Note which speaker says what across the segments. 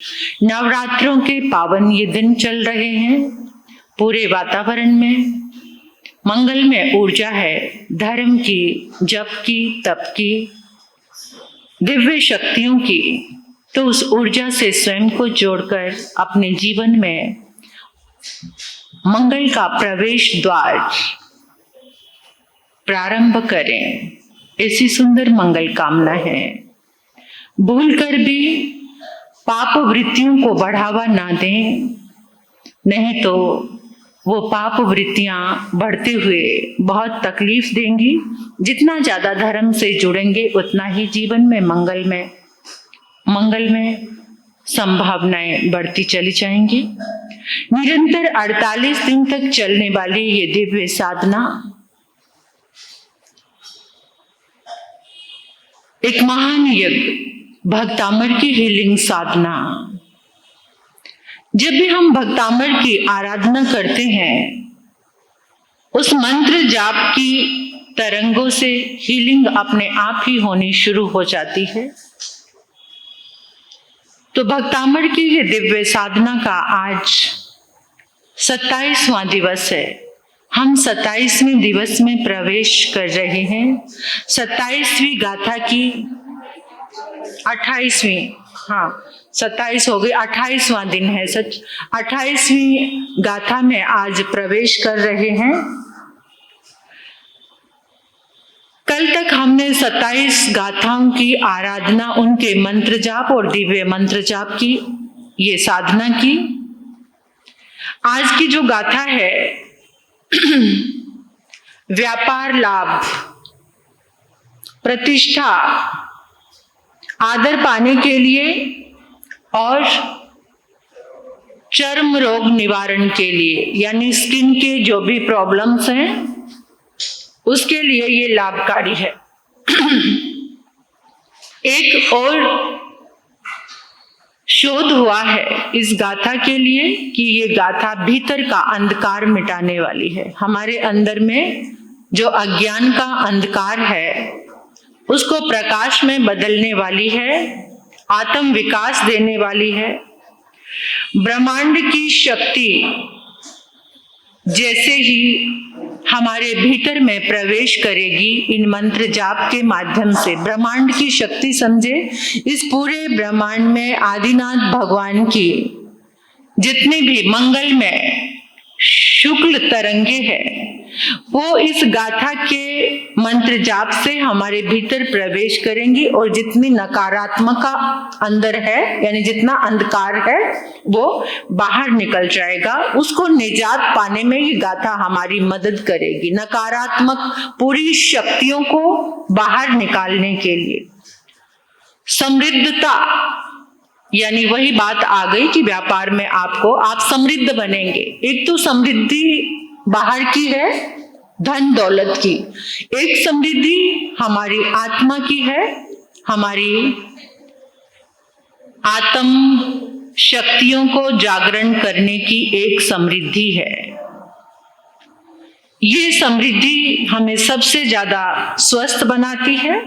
Speaker 1: नवरात्रों के पावन ये दिन चल रहे हैं। पूरे वातावरण में मंगलमय ऊर्जा है, धर्म की, जप की, तप की, दिव्य शक्तियों की। तो उस ऊर्जा से स्वयं को जोड़कर अपने जीवन में मंगल का प्रवेश द्वार प्रारंभ करें, ऐसी सुंदर मंगल कामना है। भूलकर भी पाप वृत्तियों को बढ़ावा ना दें, नहीं तो वो पाप वृत्तियां बढ़ते हुए बहुत तकलीफ देंगी। जितना ज्यादा धर्म से जुड़ेंगे उतना ही जीवन में मंगल में संभावनाएं बढ़ती चली जाएंगी। निरंतर 48 दिन तक चलने वाली ये दिव्य साधना एक महान यज्ञ, भक्तामर की हीलिंग साधना। जब भी हम भक्तामर की आराधना करते हैं, उस मंत्र जाप की तरंगों से हीलिंग अपने आप ही होनी शुरू हो जाती है। तो भक्तामर की ये दिव्य साधना का आज 27वां दिवस है। हम 27वें दिवस में प्रवेश कर रहे हैं। 27वीं गाथा की 28वीं, 27 हो गई, 28वां दिन है सच। 28वीं गाथा में आज प्रवेश कर रहे हैं। कल तक हमने 27 गाथाओं की आराधना, उनके मंत्र जाप और दिव्य मंत्र जाप की ये साधना की। आज की जो गाथा है व्यापार लाभ, प्रतिष्ठा, आदर पाने के लिए और चर्म रोग निवारण के लिए, यानी स्किन के जो भी प्रॉब्लम्स हैं उसके लिए ये लाभकारी है। एक और शोध हुआ है इस गाथा के लिए कि ये गाथा भीतर का अंधकार मिटाने वाली है। हमारे अंदर में जो अज्ञान का अंधकार है उसको प्रकाश में बदलने वाली है, आत्म विकास देने वाली है। ब्रह्मांड की शक्ति जैसे ही हमारे भीतर में प्रवेश करेगी इन मंत्र जाप के माध्यम से, ब्रह्मांड की शक्ति समझे, इस पूरे ब्रह्मांड में आदिनाथ भगवान की जितने भी मंगल में शुक्ल तरंगे हैं वो इस गाथा के मंत्र जाप से हमारे भीतर प्रवेश करेंगी और जितनी नकारात्मक अंदर है, यानी जितना अंधकार है वो बाहर निकल जाएगा। उसको निजात पाने में ये गाथा हमारी मदद करेगी, नकारात्मक पूरी शक्तियों को बाहर निकालने के लिए। समृद्धता, यानी वही बात आ गई कि व्यापार में आप समृद्ध बनेंगे। एक तो समृद्धि बाहर की है, धन दौलत की, एक समृद्धि हमारी आत्मा की है, हमारी आत्म शक्तियों को जागरण करने की एक समृद्धि है। ये समृद्धि हमें सबसे ज्यादा स्वस्थ बनाती है,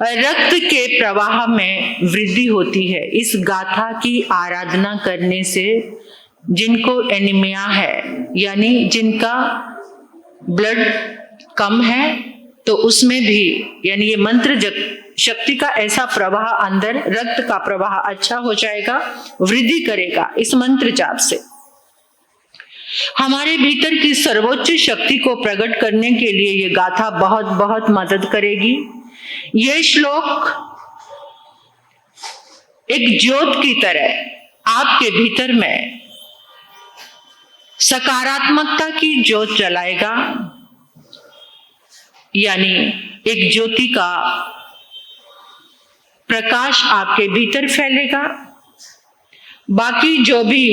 Speaker 1: रक्त के प्रवाह में वृद्धि होती है। इस गाथा की आराधना करने से जिनको एनीमिया है, यानी जिनका ब्लड कम है, तो उसमें भी, यानी ये मंत्र शक्ति का ऐसा प्रवाह अंदर, रक्त का प्रवाह अच्छा हो जाएगा, वृद्धि करेगा इस मंत्र जाप से। हमारे भीतर की सर्वोच्च शक्ति को प्रकट करने के लिए ये गाथा बहुत बहुत मदद करेगी। ये श्लोक एक ज्योत की तरह आपके भीतर में सकारात्मकता की ज्योत जलाएगा, यानी एक ज्योति का प्रकाश आपके भीतर फैलेगा। बाकी जो भी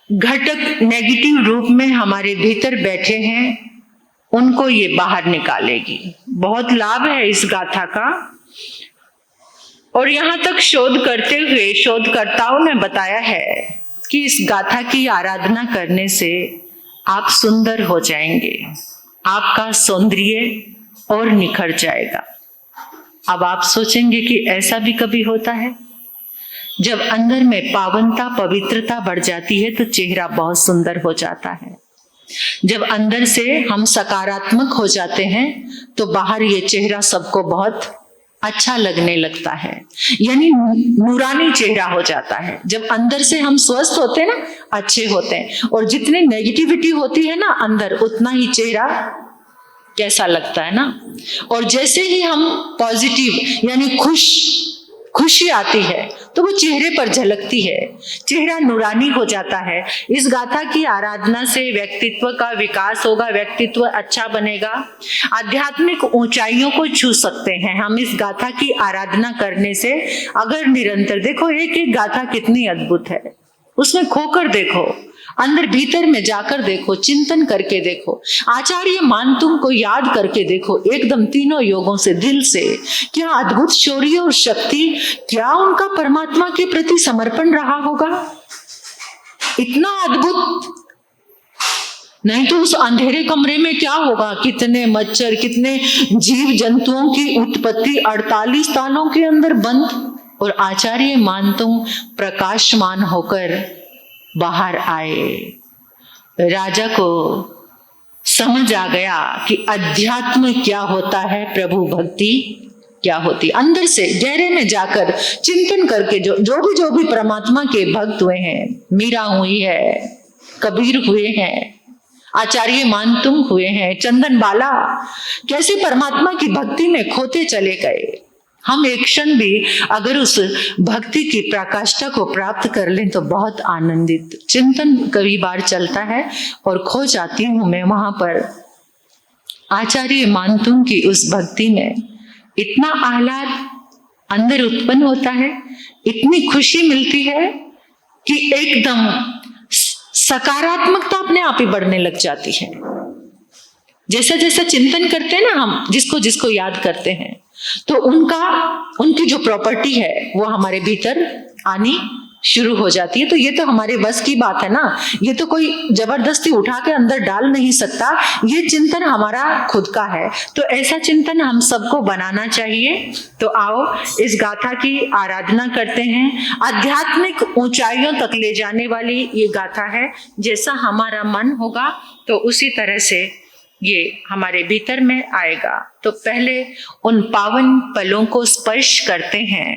Speaker 1: घटक नेगेटिव रूप में हमारे भीतर बैठे हैं उनको ये बाहर निकालेगी। बहुत लाभ है इस गाथा का। और यहां तक शोध करते हुए शोधकर्ताओं ने बताया है कि इस गाथा की आराधना करने से आप सुंदर हो जाएंगे, आपका सौंदर्य और निखर जाएगा। अब आप सोचेंगे कि ऐसा भी कभी होता है? जब अंदर में पावनता पवित्रता बढ़ जाती है तो चेहरा बहुत सुंदर हो जाता है। जब अंदर से हम सकारात्मक हो जाते हैं तो बाहर ये चेहरा सबको बहुत अच्छा लगने लगता है, यानी नूरानी चेहरा हो जाता है। जब अंदर से हम स्वस्थ होते हैं ना, अच्छे होते हैं, और जितनी नेगेटिविटी होती है ना अंदर, उतना ही चेहरा कैसा लगता है ना। और जैसे ही हम पॉजिटिव यानी खुशी आती है तो वो चेहरे पर झलकती है, चेहरा नूरानी हो जाता है। इस गाथा की आराधना से व्यक्तित्व का विकास होगा, व्यक्तित्व अच्छा बनेगा, आध्यात्मिक ऊंचाइयों को छू सकते हैं हम इस गाथा की आराधना करने से। अगर निरंतर देखो, एक एक गाथा कितनी अद्भुत है, उसमें खोकर देखो, अंदर भीतर में जाकर देखो, चिंतन करके देखो, आचार्य मानतुंग को याद करके देखो, एकदम तीनों योगों से, दिल से। क्या अद्भुत शौर्य और शक्ति, क्या उनका परमात्मा के प्रति समर्पण रहा होगा, इतना अद्भुत। नहीं तो उस अंधेरे कमरे में क्या होगा, कितने मच्छर, कितने जीव जंतुओं की उत्पत्ति 48 तालों के अंदर बंद, और आचार्य मानतुंग प्रकाशमान होकर बाहर आए। राजा को समझ आ गया कि अध्यात्म क्या होता है, प्रभु भक्ति क्या होती। अंदर से गहरे में जाकर चिंतन करके जो भी परमात्मा के भक्त हुए हैं, मीरा हुई है, कबीर हुए हैं, आचार्य मानतुंग हुए हैं, चंदन बाला, कैसे परमात्मा की भक्ति में खोते चले गए। हम एक क्षण भी अगर उस भक्ति की प्रकाष्ठा को प्राप्त कर लें तो बहुत आनंदित चिंतन कई बार चलता है और खो जाती हूं मैं वहां पर। आचार्य मानतुंग की उस भक्ति में इतना आह्लाद अंदर उत्पन्न होता है, इतनी खुशी मिलती है कि एकदम सकारात्मकता अपने आप ही बढ़ने लग जाती है। जैसा जैसा चिंतन करते हैं ना हम, जिसको जिसको याद करते हैं, तो उनकी जो प्रॉपर्टी है वो हमारे भीतर आनी शुरू हो जाती है। तो ये तो हमारे बस की बात है ना, ये तो कोई जबरदस्ती उठा के अंदर डाल नहीं सकता, ये चिंतन हमारा खुद का है। तो ऐसा चिंतन हम सबको बनाना चाहिए। तो आओ इस गाथा की आराधना करते हैं। आध्यात्मिक ऊंचाइयों तक ले जाने वाली ये गाथा है। जैसा हमारा मन होगा तो उसी तरह से ये हमारे भीतर में आएगा। तो पहले उन पावन पलों को स्पर्श करते हैं।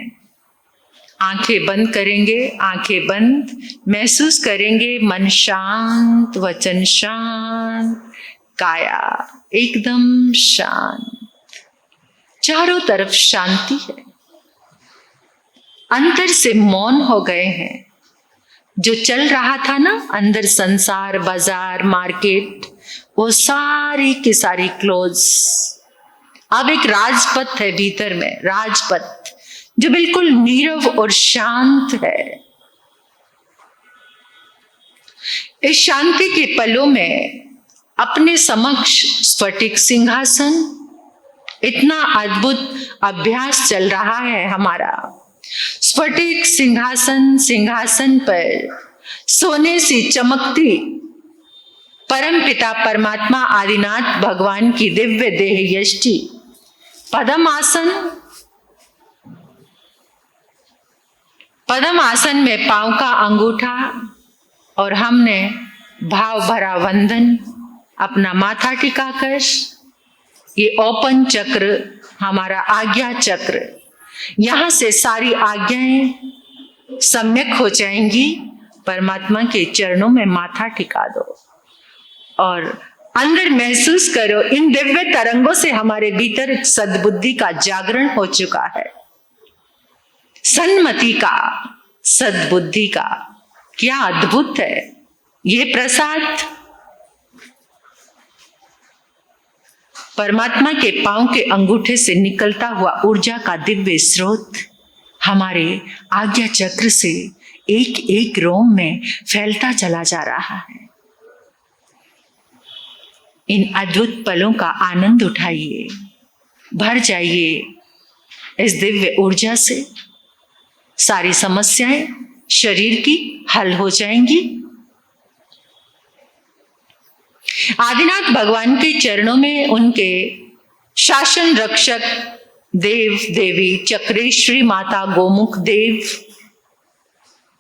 Speaker 1: आंखें बंद करेंगे, आंखें बंद, महसूस करेंगे मन शांत, वचन शांत, काया एकदम शांत, चारों तरफ शांति है, अंतर से मौन हो गए हैं। जो चल रहा था ना अंदर, संसार, बाजार, मार्केट, वो सारी की सारी क्लोज। अब एक राजपथ है भीतर में, राजपथ जो बिल्कुल नीरव और शांत है। इस शांति के पलों में अपने समक्ष स्फटिक सिंहासन, इतना अद्भुत अभ्यास चल रहा है हमारा। स्फटिक सिंहासन, सिंहासन पर सोने सी चमकती परम पिता परमात्मा आदिनाथ भगवान की दिव्य देह यष्टि, पद्म आसन, पद्म आसन में पांव का अंगूठा, और हमने भाव भरा वंदन अपना माथा टिकाकर, ये ओपन चक्र हमारा आज्ञा चक्र, यहां से सारी आज्ञाएं सम्यक हो जाएंगी। परमात्मा के चरणों में माथा टिका दो और अंदर महसूस करो, इन दिव्य तरंगों से हमारे भीतर सद्बुद्धि का जागरण हो चुका है, सन्मति का, सद्बुद्धि का। क्या अद्भुत है ये प्रसाद। परमात्मा के पांव के अंगूठे से निकलता हुआ ऊर्जा का दिव्य स्रोत हमारे आज्ञा चक्र से एक एक रोम में फैलता चला जा रहा है। इन अद्भुत पलों का आनंद उठाइए, भर जाइए इस दिव्य ऊर्जा से। सारी समस्याएं शरीर की हल हो जाएंगी। आदिनाथ भगवान के चरणों में उनके शासन रक्षक देव देवी चक्रेश्वरी माता गोमुख देव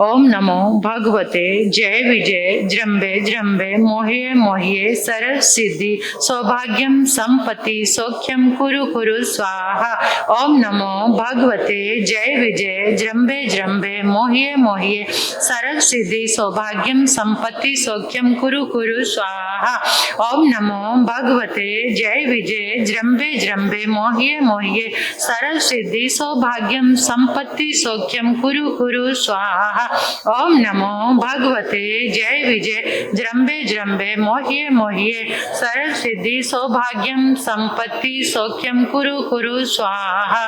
Speaker 1: ओम नमो भगवते जय विजय जृंभे जृंभे मोह्ये मोह्ये सरल सिद्धि सौभाग्यम संपत्ति सौख्यम कुरु कुरु स्वाहा। ओम नमो भगवते जय विजय जृंभे जृंभे मोह्ये मोह्ये सरल सिद्धि सौभाग्यम संपत्ति सौख्यम कुरु कुरु स्वाहा। ओम नमो भगवते जय विजय जृंभे जृंभे मोह्ये मोह्ये सरल सिद्धि सौभाग्यम संपत्ति सौख्यम कुरु कुरु स्वाहा। ओम नमो भगवते जय विजय जृंभे जृंभे मोह्ये मोह्ये सरल सिद्धि सौभाग्यम संपत्ति सौख्यम कुरु कुरु स्वाहा।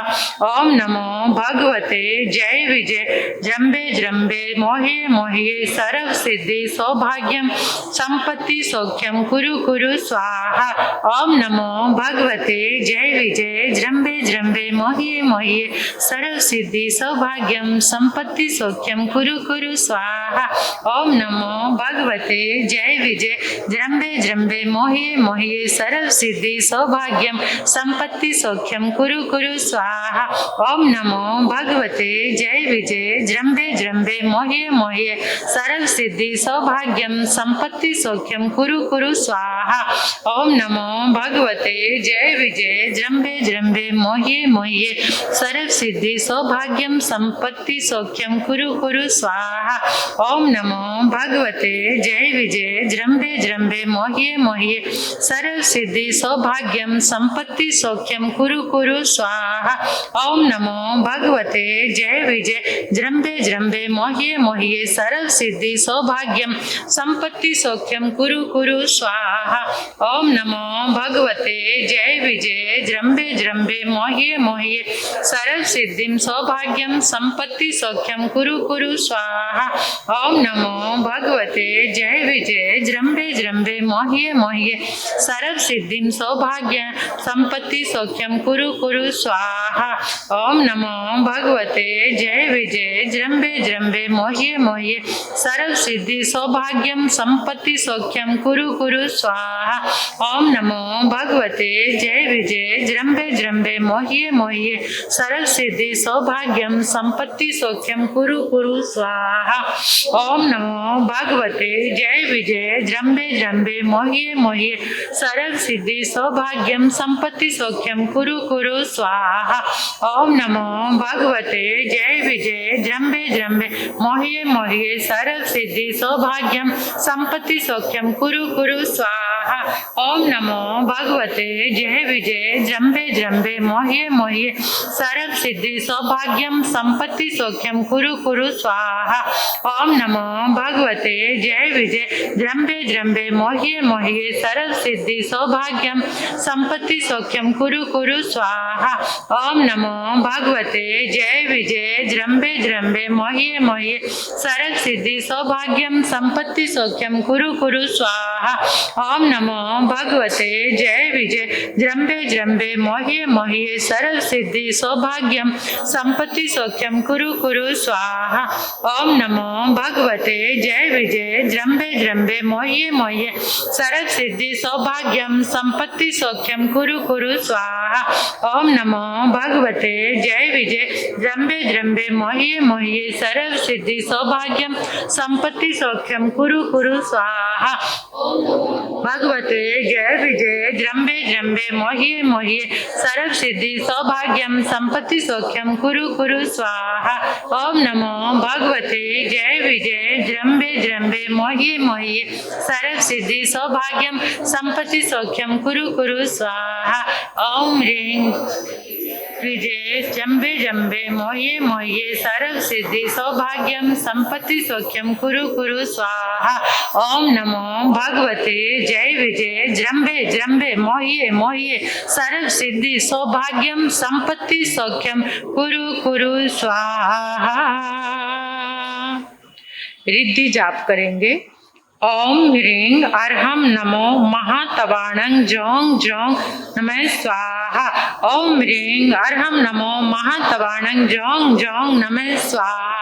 Speaker 1: ओम नमो भगवते जय विजय जृंभे जृंभे मोह्ये मोह्ये सरल सिद्धि सौभाग्यम संपत्ति सौख्यम कुरु कुरु स्वाहा। ओम नमो भगवते जय विजय जृंभे जृंभे मोह्ये मोह्ये सरल सिद्धि सौभाग्यम संपत्ति सौख्यम कुरु कुरु स्वाहा। ओम नमो भगवते जय विजय जृंभे जृंभे मोह्ये मोह्ये सरल सिद्धि सौभाग्यम संपत्ति सौख्यम कुरु कुरु स्वाहा। ओम नमो भगवते जय विजय जृंभे जृंभे मोह्ये मोह्ये सरल सिद्धि सौभाग्यम संपत्ति सौख्यम कुरु कुरु स्वाहा। ओम नमो भगवते जय विजय जृंभे जृंभे मोह्ये मोह्ये सरल सिद्धि सौभाग्यम संपत्ति सौख्यम कुरु कुरु स्वाहा। ओम नमो भगवते जय विजय जृंभे जृंभे मोह्ये मोह्ये सरल सिद्धि सौभाग्यम संपत्ति सौख्यम कुरु कुरु स्वाहा। ओम नमो भगवते जय विजय जृंभे जृंभे मोह्ये मोह्ये सरल सिद्धि सौभाग्यम संपत्ति सौख्यम कुरु कुरु स्वाहा। ओम नमो भगवते जय विजय जृंभे जृंभे मोह्ये मोह्ये सरल सिद्धिम सौभाग्यम संपत्ति सौख्यम कुरु कुरु स्वाहा। ओम नमो भगवते जय विजय जृंभे जृंभे मोह्ये मोह्ये सरल सिद्धिम सौभाग्य संपत्ति सौख्यम कुरु कुरु स्वाहा। ओम नमो भगवते जय विजय जृंभे जृंभे मोह्ये मोह्ये सरल सिद्धि सौभाग्यम संपत्ति सौख्यम कुरु कुरु स्वाहा। ओम नमो भगवते जय विजय जृंभे जृंभे मोह्ये मोह्ये सरल सिद्धि सौभाग्यम संपत्ति सौख्यम कुरु कुरु स्वाहा। ओम नमो भगवते जय विजय जृंभे जृंभे मोह्ये मोह्ये सरल सिद्धि सौभाग्यम संपत्ति सौख्यम कुरु कुरु स्वाहा। ओम नमो भगवते जय विजय जृंभे जृंभे मोह्ये मोह्ये सरल सिद्धि सौभाग्यम संपत्ति सौख्यम कुरु कुरु स्वाहा। ओम नमो भगवते जय विजय जृंभे जृंभे मोह्ये मोह्ये सरल सिद्धि सौभाग्यम संपत्ति सौख्यम कुरु कुरु स्वाहा। ओम नमो भगवते जय विजय जृंभे जृंभे मोह्ये मोह्ये सरल सिद्धि सौभाग्यम संपत्ति सौख्यम कुरु कुरु स्वाहा। ओम नमो भगवते जय विजय जृंभे जृंभे मोह्ये मोह्ये सरल सिद्धि सौभाग्यम संपत्ति सौख्यम कुरु कुरु स्वाहा। ओम नमो भगवते जय विजय जृंभे जृंभे मोह्ये मोह्ये सरल सिद्धि सौभाग्यम संपत्ति सौख्यम कुरु कुरु स्वाहा। ओम नमो भगवते जय विजय जृंभे जृंभे मोह्ये मोह्ये सरल सिद्धि सौभाग्यम संपत्ति सौख्यम कुरु कुरु स्वाहा। ओम नमो भगवते जय विजय जृंभे जृंभे मोह्ये मोह्ये सरल सिद्धि सौभाग्यम संपत्ति सौख्यम कुरु कुरु स्वाहा। भगवते जय विजय जृंभे जृंभे मोह्ये मोह्ये सरल सिद्धि सौभाग्यम संपत्ति सौख्यम कुरु कुरु स्वाहा। ओम नमो भगवते जय विजय जृंभे जृंभे मोह्ये मोह्ये सरल सिद्धि सौभाग्यम संपत्ति सौख्यम कुरु कुरु स्वाहा। ओम ह्रीं विजय जृंभे जृंभे मोह्ये मोह्ये सरल सिद्धि सौभाग्यम संपत्ति सौख्यम कुरु कुरु स्वाहा। ओम नमो भगवते जय विजय जृंभे जृंभे मोह्ये मोह्ये सरल सिद्धि सौभाग्यम संपत्ति सौख्यम कुरु कुरु स्वाहा। रिद्धि जाप करेंगे। ओम ह्रीं अर्हम नमो महातवाणं जोंग जोंग नमः स्वाहा। ओम ह्रीं अर्हम नमो महातवाणं जोंग जोंग नमः स्वाहा।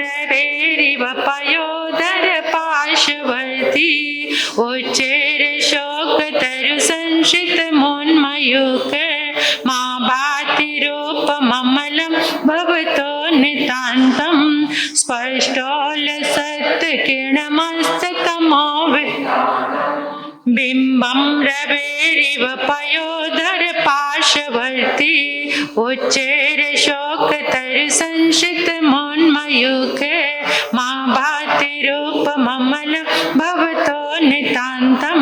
Speaker 1: रवेरिव पयोधर पार्श्ववर्ती उच्चैर शोक तरु संशित मोन्मयूख मां भातिरूपममलं भवतो नितान्तं स्पष्टोलसत्किरणमस्ततमो बिम्बं रवेरिव पयोधर पार्श्ववर्ती उच्चैर शोक तरु संशित मोन्मयूख मां भातिरूपममलं भवतो नितान्तं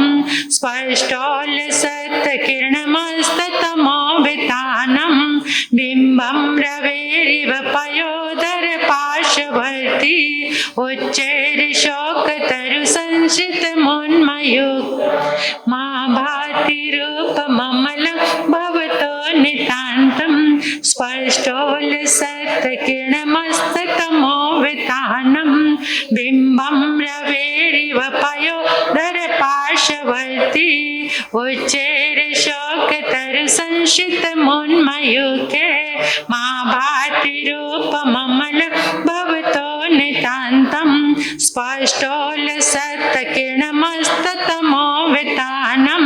Speaker 1: स्पष्टोलसत्किरणमस्ततमोवितानं बिम्बं रवेरिव पयोधर पार्श्ववर्ती उच्चैर शोक तरु संशित मोन्मयूख मां भातिरूपममलं भवतो नितान्तं स्पष्टोलसत्किरणमस्ततमोवितानं बिम्बं रवेरिव पयोधर पार्श्ववर्ती उच्चैर शोक तरु संशित मोन्मयूख मां भातिरूपममलं भवतो नितान्तं स्पष्टोलसत्किरणमस्ततमोवितानं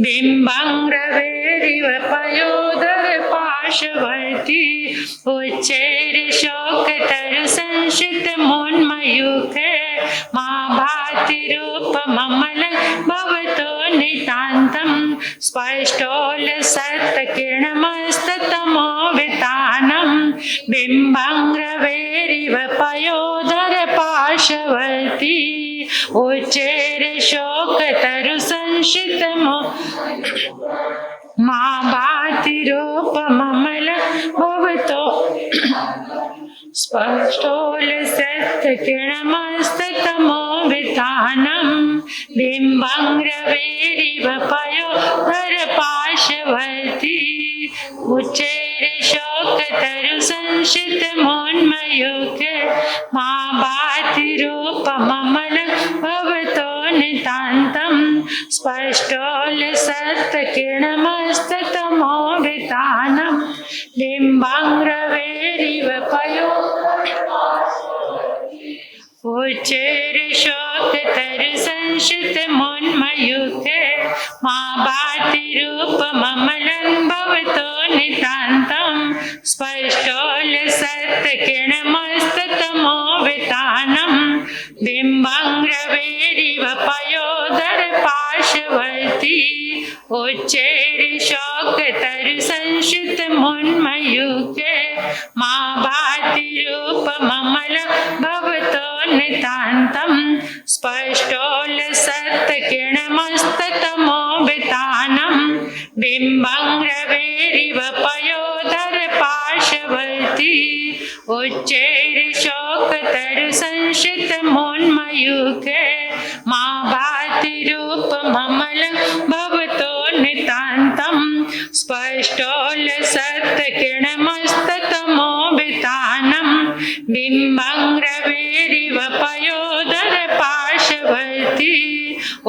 Speaker 1: बिम्बं रवेरिव पयोधर पार्श्ववर्ती उच्चैर शोक तरु संशित मोन्मयूख मां भातिरूपममलं भवतो नितान्तं स्पष्टोलसत्किरणमस्ततमोवितानं बिम्बं रवेरिव पयोधर पार्श्ववर्ती उच्चैर शोक तरु संशित मां भातिरूपममलं भवतो स्पष्टोलसत्किरणमस्ततमोवितानं बिम्बं रवेरिव पयोधर पार्श्ववर्ती उच्चैर शोक तरु संशित मोन्मयूख मां भातिरूपममलं भवतो नितान्तं स्पष्टोलसत्किरणमस्ततमोवितानं बिम्बं रवेरिव उच्चैर शोक तरु संशित मोन्मयूख मां भातिरूपममलं भवतो नितान्तं स्पष्टोलसत्किरणमस्ततमोवितानं बिम्बं रवेरिव पयोधर पार्श्ववर्ती उच्चैर शोक तरु संशित मोन्मयूख मां भातिरूपममलं भवतो नितान्तं स्पष्टोलसत्किरणमस्ततमोवितानं बिम्बं रवेरिव पयोधर पार्श्ववर्ती उच्चैर शोक तरु संशित मोन्मयूख मां भातिरूपममलं भवतो नितान्तं स्पष्टोलसत्किरणमस्ततमोवितानं बिम्बं रवेरिव पयोधर पार्श्ववर्ती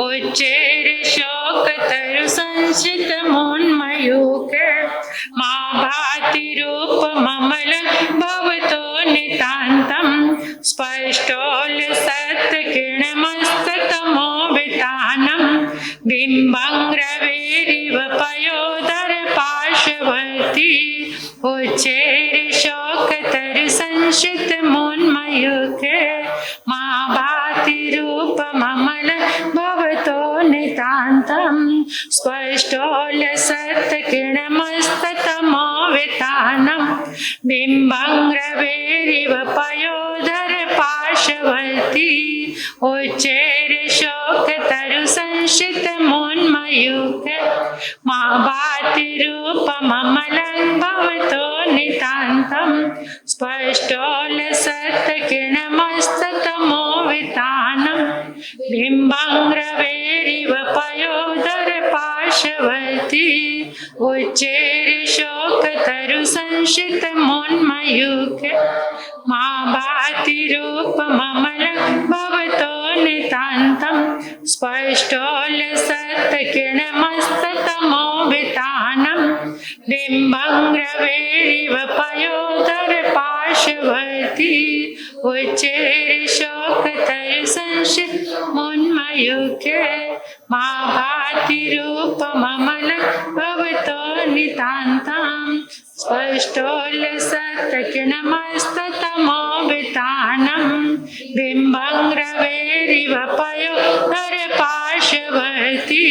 Speaker 1: उच्चैर शोक तरु संशित मोन्मयूख मां भातिरूपममलं भवतो नितान्तं स्पष्टोलसत्किरणमस्ततमोवितानं बिम्बं रवेरिव पयोधर पार्श्ववर्ती उच्चैर शोक तरु संशित मोन्मयूख मां भातिरूपममलं भवतो नितान्तं स्पष्टोलसत्किरणमस्ततमोवितानं बिम्बं रवेरिव पयोधर पार्श्ववर्ती उच्चैर शोक तरु संशित मोन्मयूख मां भातिरूपममलं भवतो नितान्तं स्पष्टोलसत्किरणमस्ततमोवितानं बिम्बं रवेरिव पयोधर पार्श्ववर्ती उच्चैर शोक तरु संशित मोन्मयूख मां भातिरूपममलं भवतो नितान्तं स्पष्टोलसत्किरणमस्ततमोवितानं बिम्बं रवेरिव पयोधर पार्श्ववर्ती उच्चैर शोक तर संशित मोन्मयुगे मां भाति रूपममल भवतो नितान्ताम् स्पष्टोल्लसत्किरणमस्ततमोवितानम् बिम्बङ्ग्रवेरिव पयोधर पार्श्ववर्ती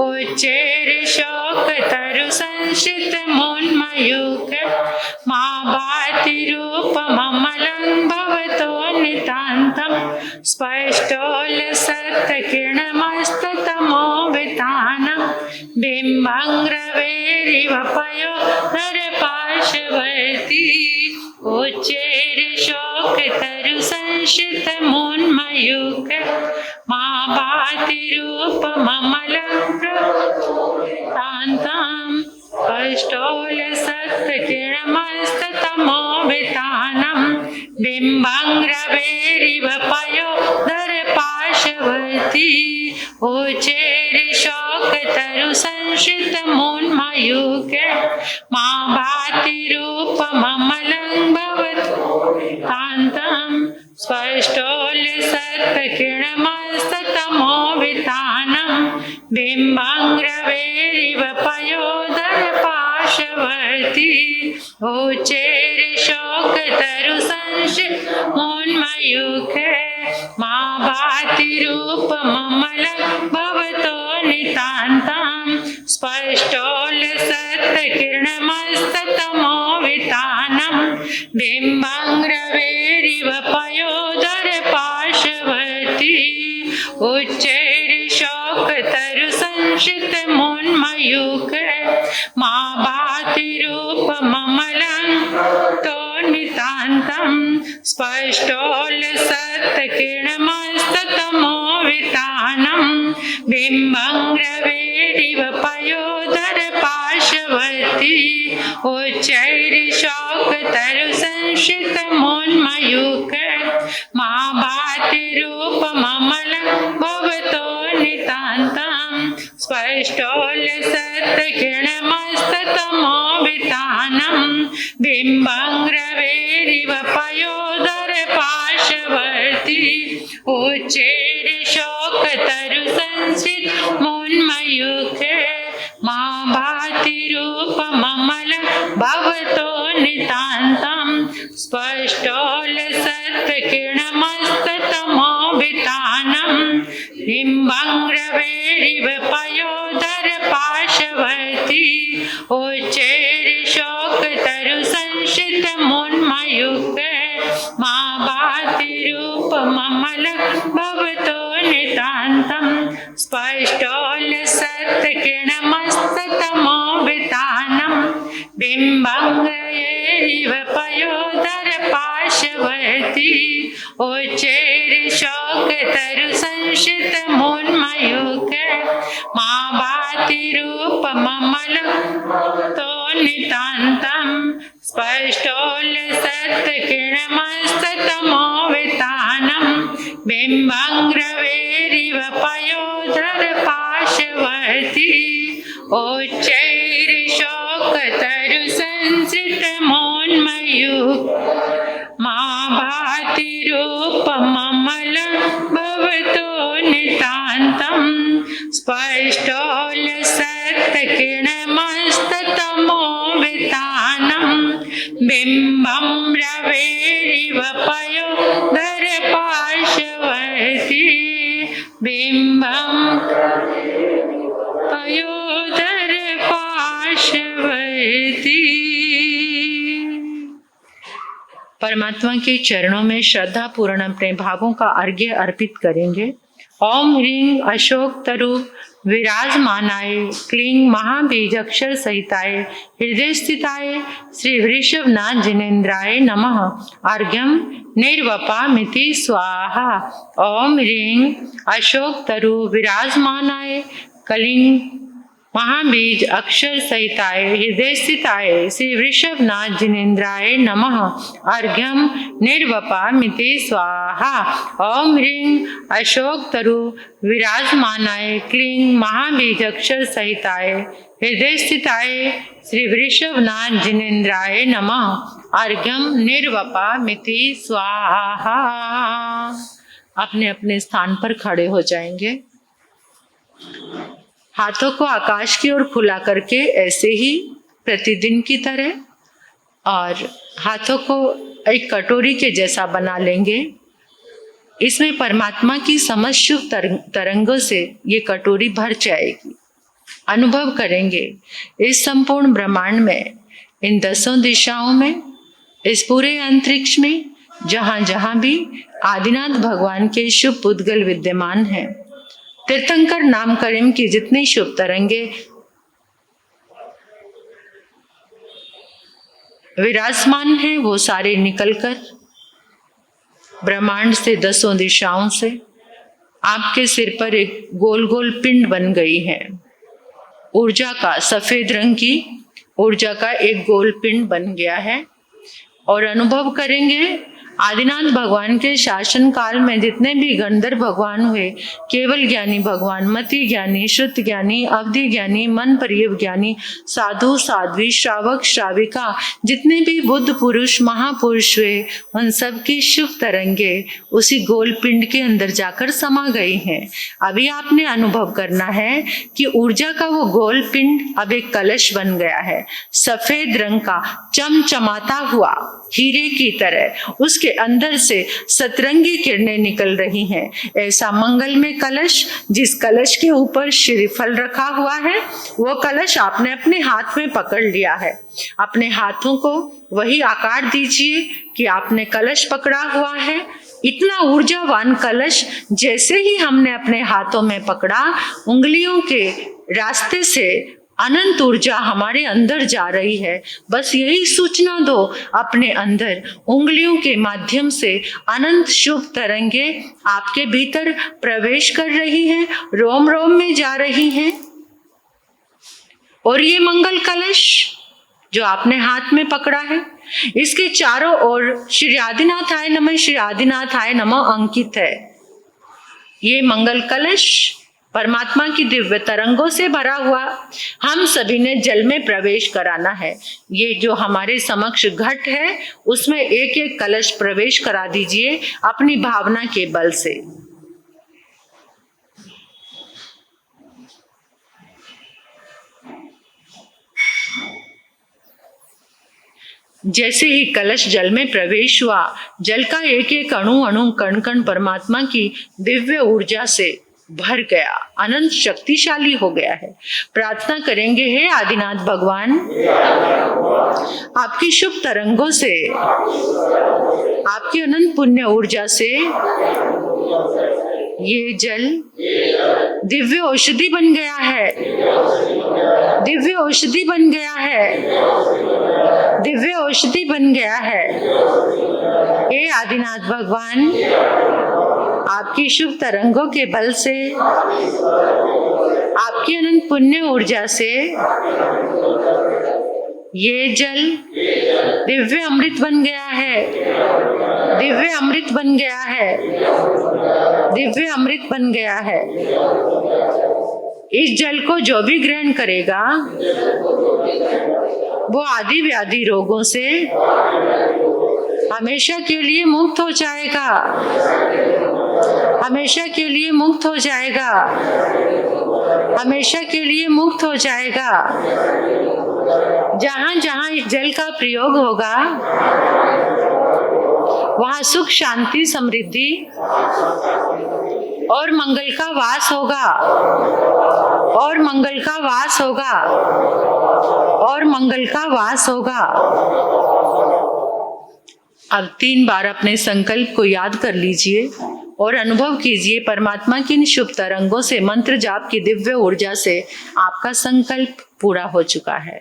Speaker 1: उच्चैर शोकतरु संशितमोन्मयुगे मां भाति रूपममलं भवतो नितान्तम् स्पष्टोल्लसत्किरणमस्ततमोवितानम् बिम्बङ्ग्रवेरिव पयोधर पार्श्ववर्ती उच्चैर शोकतरु संशितमोन्मयुगे मां भाति रूपममलं तान्ताम् स्पष्टोल्लसत्किरणमस्ततमोवितानम् बिम्बङ्ग्रवेरिव पयोधर पार्श्ववर्ती उच्चैर शोकतरु संशितमोन्मयुगे मां भाति रूपममलं भवतो नितान्तम् स्पष्टोल्लसत्किरणमस्ततमोवितानम् बिम्बङ्ग्रवेरिव पयोधर पार्श्ववर्ती उच्चैर शोकतरु संशितमोन्मयुगे मां भाति रूपममलं भवतो नितान्तम् स्पष्टोल्लसत्किरणमस्ततमोवितानम् बिम्बङ्ग्रवेरिव पयोधर पार्श्ववर्ती उच्चैर शोकतरु संशितमोन्मयुगे मां भाति रूपममलं तो नितान्तम् स्पष्टोल्लसत्किरणमस्ततमोवितानम् बिम्बङ्ग्रवेरिव पयोधर पार्श्ववर्ती उच्चैर शोकतरु संशितमोन्मयुगे मां भाति रूपममलं भवतो नितान्तम् स्पष्टोल्लसत्किरणमस्ततमोवितानम् बिम्बङ्ग्रवेरिव पयोधर पार्श्ववर्ती उच्चैर शोकतरु संशितमोन्मयुगे मां भाति रूपममलं भवतो नितान्तम् स्पष्टोल्लसत्किरणमस्ततमोवितानम् बिम्बङ्ग्रवेरिव पयोधर पार्श्ववर्ती उच्चैर शोकतरु संशितमोन्मयुगे मां भाति रूपममलं भवतो नितान्तम् स्पष्टोल्लसत्किरणमस्ततमोवितानम् बिम्बङ्ग्रवेरिव पयोधर पार्श्ववर्ती उच्चैर शोकतरु संशितमोन्मयुगे मां भाति रूपममलं तो नितान्तम् स्पष्टोल्लसत्किरणमस्ततमोवितानम् बिम्बङ्ग्रवेरिव पयोधर पार्श्ववर्ती उच्चैर शोकतरु संशितमोन्मयुगे मां भाति रूपममलं भवतो नितान्तम् स्पष्टोल्लसत्किरणमस्ततमोवितानम् बिम्बङ्ग्रवेरिव पयोधर पार्श्ववर्ती पयोधर पार्श्ववर्ती। परमात्मा के चरणों में श्रद्धा पूर्ण अपने भावों का अर्घ्य अर्पित करेंगे। ओम ह्रीं अशोक तरु विराजमानाय क्लीं महाबीजक्षर सहिताय हृदय स्थिताय श्री वृषभनाथ जिनेन्द्राय नमः। अर्घ्यम निर्वपामिति स्वाहा। ओम ह्रीं अशोक तरु विराजमानाय क्लीं महाबीज अक्षर सहिताय हृदय स्थिताय श्री वृषभनाथ जिनेन्द्राय नमः। अर्घ्यम निर्वपामिति स्वाहा। ओम ह्रीं अशोक तरु विराजमानाय क्लीं महाबीज अक्षर सहिताय हृदय स्थिताय श्री वृषभनाथ जिनेन्द्राय नमः। अर्घ्यम निर्वपामिति स्वाहा। अपने अपने स्थान पर खड़े हो जाएंगे। हाथों को आकाश की ओर खुला करके ऐसे ही प्रतिदिन की तरह, और हाथों को एक कटोरी के जैसा बना लेंगे। इसमें परमात्मा की समस्त शुभ तरंगों से ये कटोरी भर जाएगी। अनुभव करेंगे इस संपूर्ण ब्रह्मांड में, इन 10 दिशाओं में, इस पूरे अंतरिक्ष में, जहाँ जहाँ भी आदिनाथ भगवान के शुभ पुद्गल विद्यमान हैं, तीर्थंकर नाम करीम की जितनी शुभ तरंगे विराजमान हैं, वो सारे निकलकर ब्रह्मांड से 10 दिशाओं से आपके सिर पर एक गोल गोल पिंड बन गई है। ऊर्जा का, सफेद रंग की ऊर्जा का एक गोल पिंड बन गया है। और अनुभव करेंगे आदिनाथ भगवान के शासन काल में जितने भी गंधर्व भगवान हुए, केवल ज्ञानी भगवान, मति ज्ञानी, श्रुत ज्ञानी, अवधि ज्ञानी, मन परियव ज्ञानी, साधु साध्वी, श्रावक श्राविका, जितने भी बुद्ध पुरुष महापुरुष हुए, उन सब की शुभ तरंगे उसी गोल पिंड के अंदर जाकर समा गई हैं। अभी आपने अनुभव करना है कि ऊर्जा का वो गोल पिंड अब एक कलश बन गया है, सफेद रंग का, चमचमाता हुआ हीरे की तरह। उसके अंदर से सतरंगी किरणें निकल रही हैं। ऐसा मंगलमय कलश, जिस कलश के ऊपर श्रीफल रखा हुआ है, वो कलश आपने अपने हाथ में पकड़ लिया है। अपने हाथों को वही आकार दीजिए कि आपने कलश पकड़ा हुआ है। इतना ऊर्जावान कलश जैसे ही हमने अपने हाथों में पकड़ा, उंगलियों के रास्ते से अनंत ऊर्जा हमारे अंदर जा रही है। बस यही सूचना दो अपने अंदर, उंगलियों के माध्यम से अनंत शुभ तरंगे आपके भीतर प्रवेश कर रही हैं, रोम रोम में जा रही हैं। और ये मंगल कलश जो आपने हाथ में पकड़ा है, इसके चारों ओर श्री आदिनाथाय नमः, श्री आदिनाथाय नमः अंकित है। ये मंगल कलश परमात्मा की दिव्य तरंगों से भरा हुआ हम सभी ने जल में प्रवेश कराना है। ये जो हमारे समक्ष घट है, उसमें एक एक कलश प्रवेश करा दीजिए अपनी भावना के बल से। जैसे ही कलश जल में प्रवेश हुआ, जल का एक एक अणु अणु कण कण परमात्मा की दिव्य ऊर्जा से भर गया, अनंत शक्तिशाली हो गया है। प्रार्थना करेंगे, हे आदिनाथ भगवान, आपकी शुभ तरंगों से, आपकी अनंत पुण्य ऊर्जा से ये जल दिव्य औषधि बन गया है, दिव्य औषधि बन गया है, दिव्य औषधि बन गया है। हे आदिनाथ भगवान, आपकी शुभ तरंगों के बल से, आपकी अनंत पुण्य ऊर्जा से ये जल दिव्य अमृत बन गया है, दिव्य अमृत बन गया है, दिव्य अमृत बन गया है। इस जल को जो भी ग्रहण करेगा, वो आदि व्याधि रोगों से हमेशा के लिए मुक्त हो जाएगा, हमेशा के लिए मुक्त हो जाएगा, हमेशा के लिए मुक्त हो जाएगा। जहाँ जहाँ इस जल का प्रयोग होगा, वहाँ सुख शांति समृद्धि और मंगल का वास होगा, और मंगल का वास होगा, और मंगल का वास होगा। अब 3 बार अपने संकल्प को याद कर लीजिए और अनुभव कीजिए परमात्मा की इन शुभ तरंगों से, मंत्र जाप की दिव्य ऊर्जा से आपका संकल्प पूरा हो चुका है।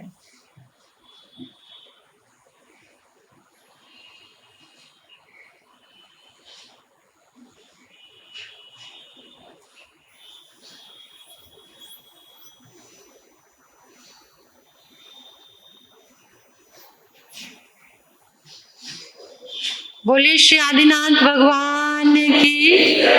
Speaker 1: बोलिए श्री आदिनाथ भगवान की।